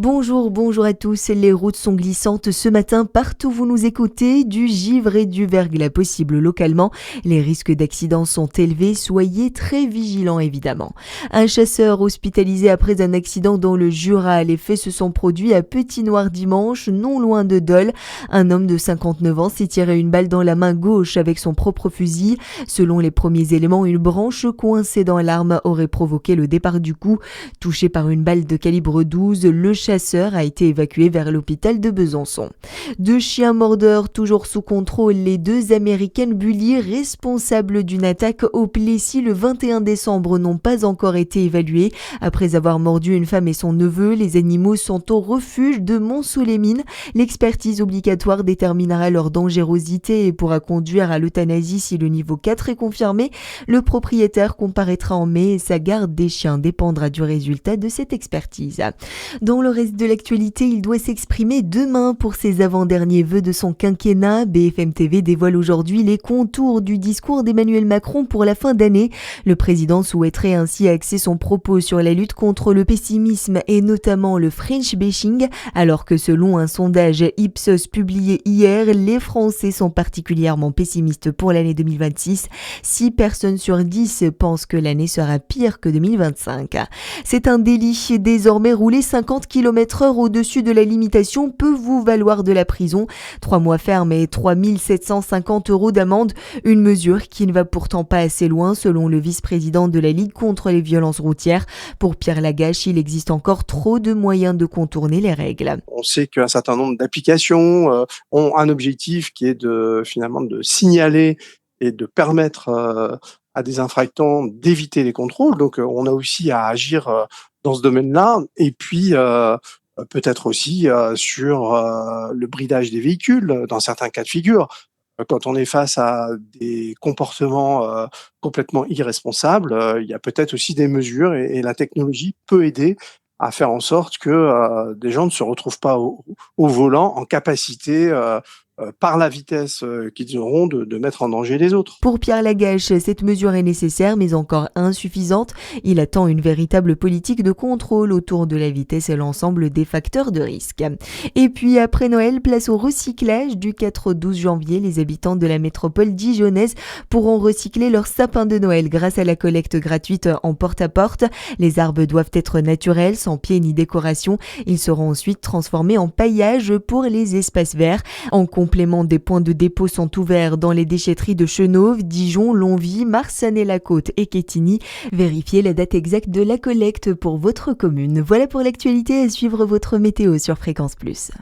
Bonjour à tous. Les routes sont glissantes ce matin partout où vous nous écoutez, du givre et du verglas possible localement. Les risques d'accidents sont élevés, soyez très vigilants évidemment. Un chasseur hospitalisé après un accident dans le Jura. Les faits se sont produits à Petit-Noir dimanche, non loin de Dole. Un homme de 59 ans s'est tiré une balle dans la main gauche avec son propre fusil. Selon les premiers éléments, une branche coincée dans l'arme aurait provoqué le départ du coup. Touché par une balle de calibre 12, le chasseur a été évacué vers l'hôpital de Besançon. Deux chiens mordeurs toujours sous contrôle. Les deux américaines bullies responsables d'une attaque au Plessis le 21 décembre n'ont pas encore été évaluées. Après avoir mordu une femme et son neveu, les animaux sont au refuge de Mont-sous-les-Mines. L'expertise obligatoire déterminera leur dangerosité et pourra conduire à l'euthanasie si le niveau 4 est confirmé. Le propriétaire comparaîtra en mai et sa garde des chiens dépendra du résultat de cette expertise. Dans le reste de l'actualité, il doit s'exprimer demain pour ses avant-derniers vœux de son quinquennat. BFM TV dévoile aujourd'hui les contours du discours d'Emmanuel Macron pour la fin d'année. Le président souhaiterait ainsi axer son propos sur la lutte contre le pessimisme et notamment le French bashing, alors que selon un sondage Ipsos publié hier, les Français sont particulièrement pessimistes pour l'année 2026. 6 personnes sur 10 pensent que l'année sera pire que 2025. C'est un délit. Désormais, rouler 50 km/h au-dessus de la limitation peut vous valoir de la prison. 3 mois ferme et 3 750 € d'amende. Une mesure qui ne va pourtant pas assez loin selon le vice-président de la Ligue contre les violences routières. Pour Pierre Lagache, il existe encore trop de moyens de contourner les règles. On sait qu'un certain nombre d'applications ont un objectif qui est de signaler et de permettre à des infractants d'éviter les contrôles. Donc on a aussi à agir dans ce domaine-là. Et puis peut-être aussi sur le bridage des véhicules dans certains cas de figure. Quand on est face à des comportements complètement irresponsables, il y a peut-être aussi des mesures et la technologie peut aider à faire en sorte que des gens ne se retrouvent pas au volant en capacité, par la vitesse qu'ils auront, de mettre en danger les autres. Pour Pierre Lagache, cette mesure est nécessaire mais encore insuffisante. Il attend une véritable politique de contrôle autour de la vitesse et l'ensemble des facteurs de risque. Et puis après Noël, place au recyclage. Du 4 au 12 janvier, les habitants de la métropole dijonnaise pourront recycler leurs sapins de Noël grâce à la collecte gratuite en porte-à-porte. Les arbres doivent être naturels, sans pieds ni décoration. Ils seront ensuite transformés en paillage pour les espaces verts. En complément, des points de dépôt sont ouverts dans les déchetteries de Chenauve, Dijon, Longwy, Marsanne-la-Côte et Quetigny. Vérifiez la date exacte de la collecte pour votre commune. Voilà pour l'actualité, à suivre votre météo sur Fréquence Plus.